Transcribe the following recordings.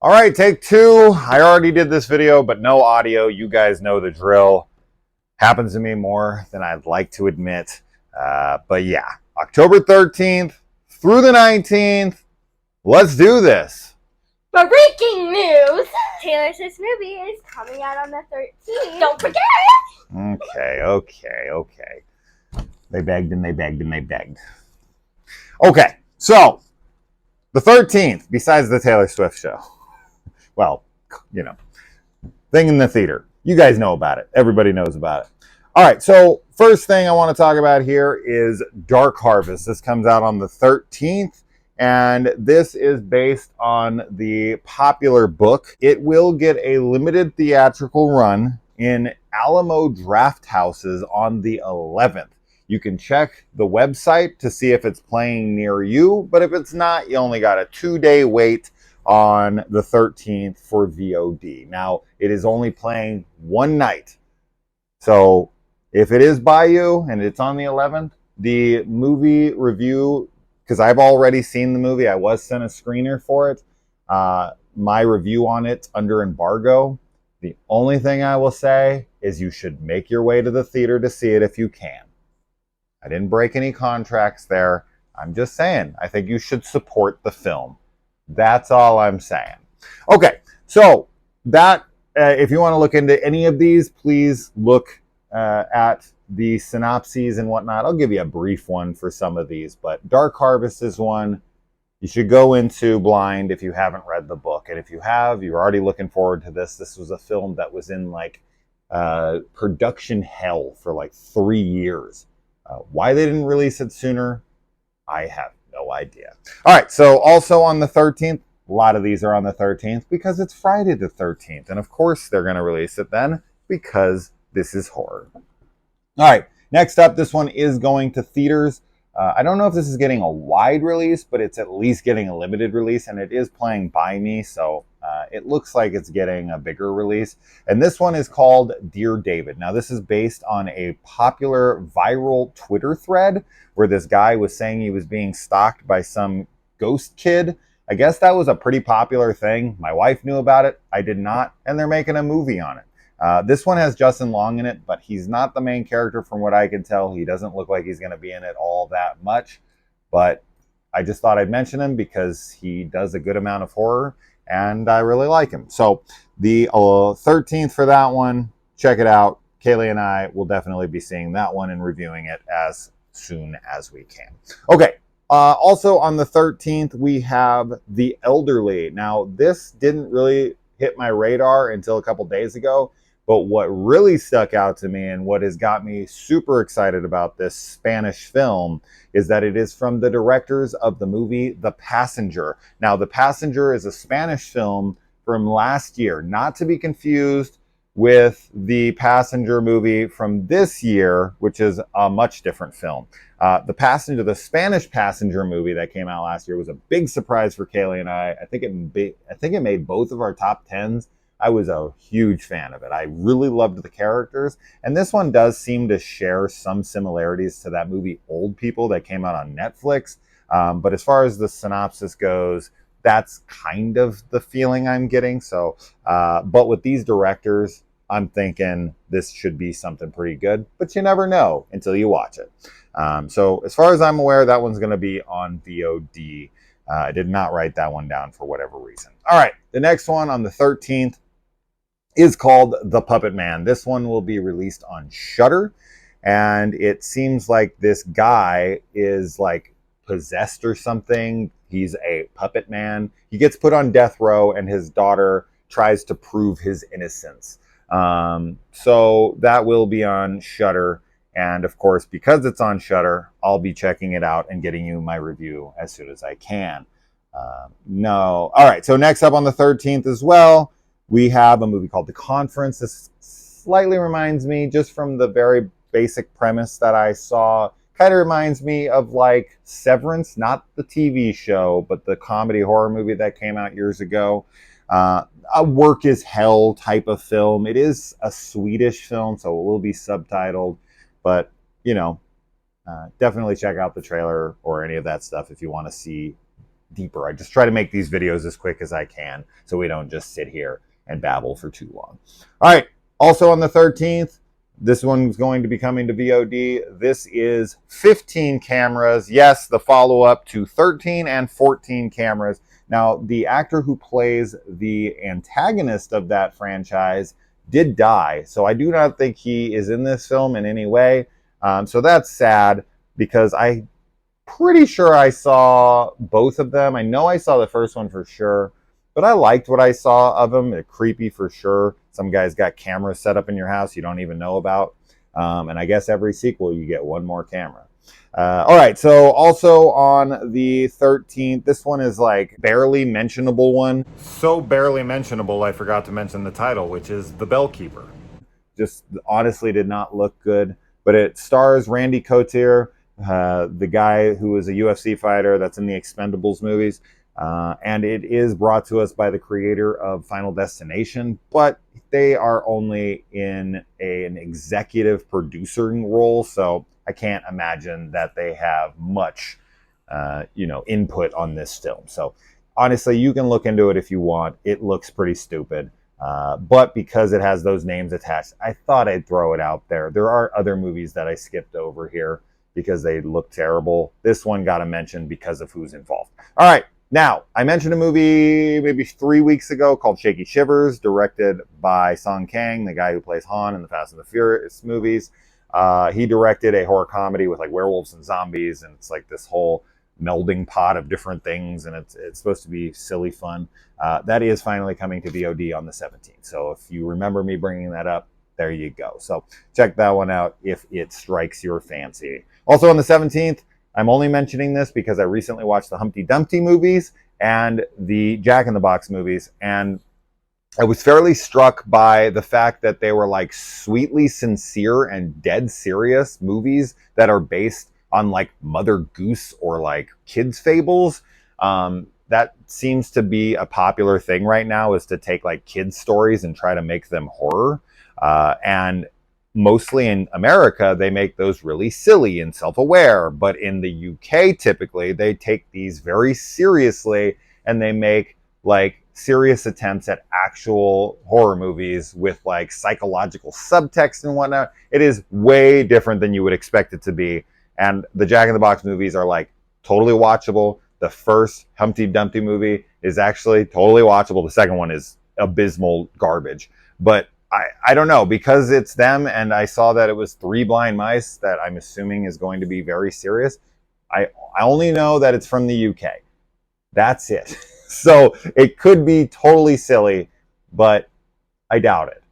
All right, take two. I already did this video, but no audio. You guys know the drill. Happens to me more than I'd like to admit. But yeah, October 13th through the 19th. Let's do this. Breaking news! Taylor Swift's movie is coming out on the 13th. Don't forget! Okay. They begged and they begged and they begged. Okay, so the 13th, besides the Taylor Swift show. Well, you know, thing in the theater. You guys know about it. Everybody knows about it. All right, so first thing I want to talk about here is Dark Harvest. This comes out on the 13th, and this is based on the popular book. It will get a limited theatrical run in Alamo Draft Houses on the 11th. You can check the website to see if it's playing near you, but if it's not, you only got a 2-day wait on the 13th for VOD. Now, it is only playing one night. So if it is by you and it's on the 11th, the movie review, because I've already seen the movie, I was sent a screener for it. My review on it under embargo. The only thing I will say is you should make your way to the theater to see it if you can. I didn't break any contracts there. I'm just saying, I think you should support the film. That's all I'm saying. Okay, so that, if you want to look into any of these, please look at the synopses and whatnot. I'll give you a brief one for some of these, but Dark Harvest is one you should go into blind if you haven't read the book. And if you have, you're already looking forward to this. This was a film that was in like production hell for like 3 years. Why they didn't release it sooner, I have no idea. All right, so also on the 13th, a lot of these are on the 13th because it's Friday the 13th. And of course, they're going to release it then because this is horror. All right, next up, this one is going to theaters. I don't know if this is getting a wide release, but it's at least getting a limited release, and it is playing by me, so it looks like it's getting a bigger release. And this one is called Dear David. Now, this is based on a popular viral Twitter thread where this guy was saying he was being stalked by some ghost kid. I guess that was a pretty popular thing. My wife knew about it. I did not, and they're making a movie on it. This one has Justin Long in it, but he's not the main character from what I can tell. He doesn't look like he's going to be in it all that much, but I just thought I'd mention him because he does a good amount of horror, and I really like him. So the 13th for that one, check it out. Kaylee and I will definitely be seeing that one and reviewing it as soon as we can. Okay. Also on the 13th, we have The Elderly. Now, this didn't really hit my radar until a couple days ago. But what really stuck out to me and what has got me super excited about this Spanish film is that it is from the directors of the movie The Passenger. Now, The Passenger is a Spanish film from last year, not to be confused with the Passenger movie from this year, which is a much different film. The Passenger, the Spanish Passenger movie that came out last year was a big surprise for Kaylee and I. I think it made both of our top 10s. I was a huge fan of it. I really loved the characters. And this one does seem to share some similarities to that movie Old People that came out on Netflix. But as far as the synopsis goes, that's kind of the feeling I'm getting. So, but with these directors, I'm thinking this should be something pretty good. But you never know until you watch it. So as far as I'm aware, that one's going to be on VOD. I did not write that one down for whatever reason. All right, the next one on the 13th is called The Puppet Man. This one will be released on Shudder, and it seems like this guy is like possessed or something. He's a puppet man. He gets put on death row, and his daughter tries to prove his innocence. So that will be on Shudder, and of course, because it's on Shudder, I'll be checking it out and getting you my review as soon as I can. All right, so next up on the 13th as well, we have a movie called The Conference. This slightly reminds me, just from the very basic premise that I saw, kind of reminds me of like Severance, not the TV show, but the comedy horror movie that came out years ago. A work is hell type of film. It is a Swedish film, so it will be subtitled, but you know, definitely check out the trailer or any of that stuff if you want to see deeper. I just try to make these videos as quick as I can so we don't just sit here and babble for too long. All right. Also on the 13th, this one's going to be coming to VOD. This is 15 cameras. Yes, the follow-up to 13 and 14 cameras. Now, the actor who plays the antagonist of that franchise did die, so I do not think he is in this film in any way. So that's sad because I'm pretty sure I saw both of them. I know I saw the first one for sure, but I liked what I saw of them. They're creepy for sure. Some guys got cameras set up in your house you don't even know about. And I guess every sequel you get one more camera. All right, so also on the 13th, this one is like barely mentionable one. So barely mentionable, I forgot to mention the title, which is The Bellkeeper. Just honestly did not look good, but it stars Randy Couture, the guy who is a UFC fighter that's in the Expendables movies. And it is brought to us by the creator of Final Destination, but they are only in an executive producing role, so I can't imagine that they have much, input on this film. So honestly, you can look into it if you want. It looks pretty stupid. But because it has those names attached, I thought I'd throw it out there. There are other movies that I skipped over here because they look terrible. This one got a mention because of who's involved. All right. Now, I mentioned a movie maybe 3 weeks ago called Shaky Shivers, directed by Song Kang, the guy who plays Han in the Fast and the Furious movies. He directed a horror comedy with like werewolves and zombies, and it's like this whole melding pot of different things, and it's supposed to be silly fun. That is finally coming to VOD on the 17th. So if you remember me bringing that up, there you go. So check that one out if it strikes your fancy. Also on the 17th, I'm only mentioning this because I recently watched the Humpty Dumpty movies and the Jack in the Box movies, and I was fairly struck by the fact that they were like sweetly sincere and dead serious movies that are based on like Mother Goose or like kids' fables. That seems to be a popular thing right now, is to take like kids' stories and try to make them horror. And mostly in America, they make those really silly and self-aware. But in the UK, typically, they take these very seriously and they make like serious attempts at actual horror movies with like psychological subtext and whatnot. It is way different than you would expect it to be. And the Jack in the Box movies are like totally watchable. The first Humpty Dumpty movie is actually totally watchable. The second one is abysmal garbage. But I don't know, because it's them and I saw that it was 3 blind mice that I'm assuming is going to be very serious. I only know that it's from the UK. That's it. So it could be totally silly, but I doubt it.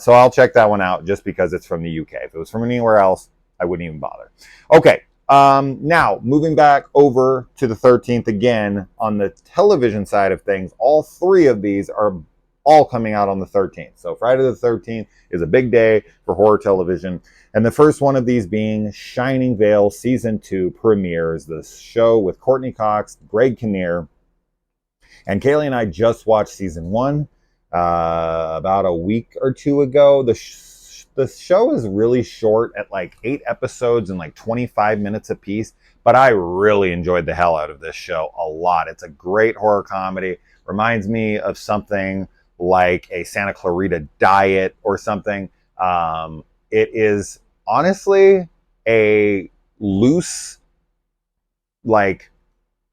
So I'll check that one out just because it's from the UK. If it was from anywhere else, I wouldn't even bother. Okay, now moving back over to the 13th again on the television side of things, all 3 of these are all coming out on the 13th. So Friday the 13th is a big day for horror television. And the first one of these being Shining Vale Season 2 premieres, the show with Courtney Cox, Greg Kinnear. And Kaylee and I just watched Season 1 about a week or 2 ago. The show is really short at like 8 episodes and like 25 minutes apiece. But I really enjoyed the hell out of this show a lot. It's a great horror comedy. Reminds me of something like a Santa Clarita Diet or something. It is honestly a loose, like,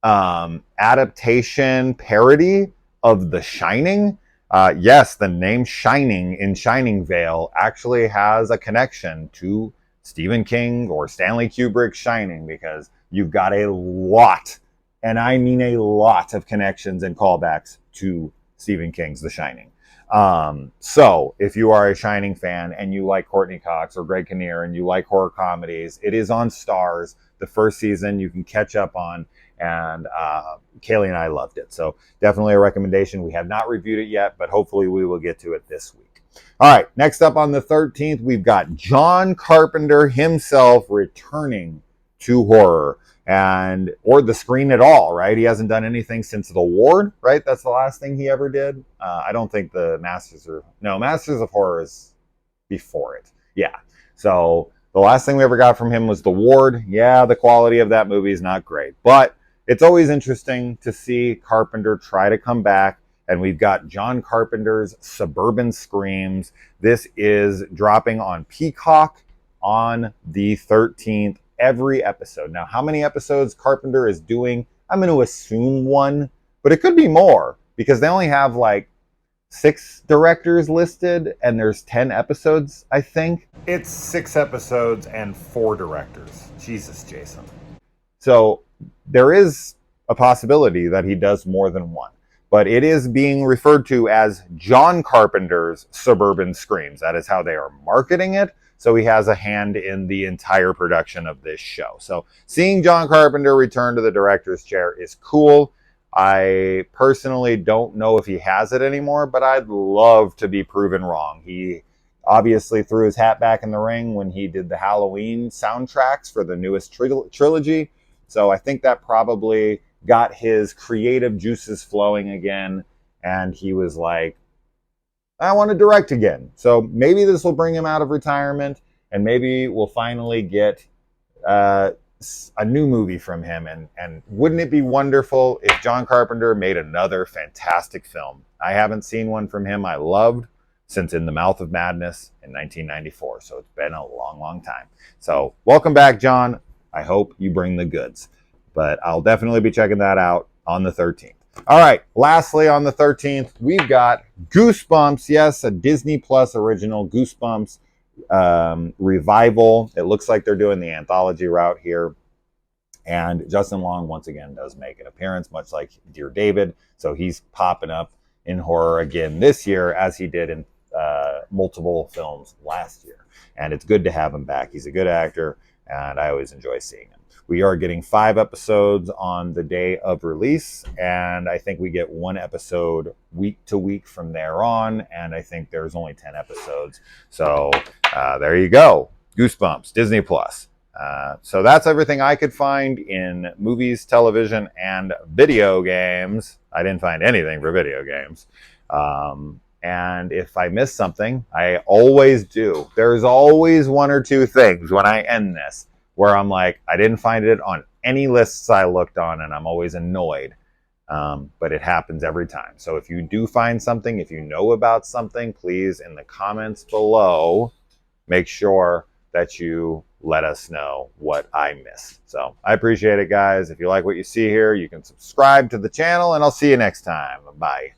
adaptation parody of The Shining. Yes, the name Shining in Shining Vale actually has a connection to Stephen King or Stanley Kubrick's Shining, because you've got a lot, and I mean a lot, of connections and callbacks to Stephen King's The Shining. So if you are a Shining fan and you like Courtney Cox or Greg Kinnear and you like horror comedies, it is on Starz. The first season you can catch up on, and Kaylee and I loved it. So definitely a recommendation. We have not reviewed it yet, but hopefully we will get to it this week. All right, next up on the 13th, we've got John Carpenter himself returning to horror or the screen at all, right? He hasn't done anything since The Ward, right? That's the last thing he ever did. I don't think the Masters of Horror is before it. Yeah. So the last thing we ever got from him was The Ward. Yeah, the quality of that movie is not great, but it's always interesting to see Carpenter try to come back. And we've got John Carpenter's Suburban Screams. This is dropping on Peacock on the 13th, every episode. Now, how many episodes Carpenter is doing, I'm going to assume one, but it could be more because they only have like 6 directors listed and there's 10 episodes, I think. It's 6 episodes and 4 directors. Jesus, Jason. So there is a possibility that he does more than one. But it is being referred to as John Carpenter's Suburban Screams. That is how they are marketing it. So he has a hand in the entire production of this show. So seeing John Carpenter return to the director's chair is cool. I personally don't know if he has it anymore, but I'd love to be proven wrong. He obviously threw his hat back in the ring when he did the Halloween soundtracks for the newest trilogy. So I think that probably got his creative juices flowing again, and he was like, I want to direct again. So maybe this will bring him out of retirement, and maybe we'll finally get a new movie from him. And wouldn't it be wonderful if John Carpenter made another fantastic film? I haven't seen one from him I loved since In the Mouth of Madness in 1994. So it's been a long, long time. So welcome back, John. I hope you bring the goods. But I'll definitely be checking that out on the 13th. All right, lastly on the 13th, we've got Goosebumps. Yes, a Disney Plus original Goosebumps revival. It looks like they're doing the anthology route here. And Justin Long, once again, does make an appearance, much like Dear David. So he's popping up in horror again this year, as he did in multiple films last year. And it's good to have him back. He's a good actor, and I always enjoy seeing him. We are getting 5 episodes on the day of release, and I think we get 1 episode week to week from there on, and I think there's only 10 episodes. So there you go. Goosebumps, Disney Plus. So that's everything I could find in movies, television, and video games. I didn't find anything for video games. And if I miss something, I always do. There's always 1 or 2 things when I end this where I'm like, I didn't find it on any lists I looked on, and I'm always annoyed. But it happens every time. So if you do find something, if you know about something, please, in the comments below, make sure that you let us know what I missed. So I appreciate it, guys. If you like what you see here, you can subscribe to the channel, and I'll see you next time. Bye.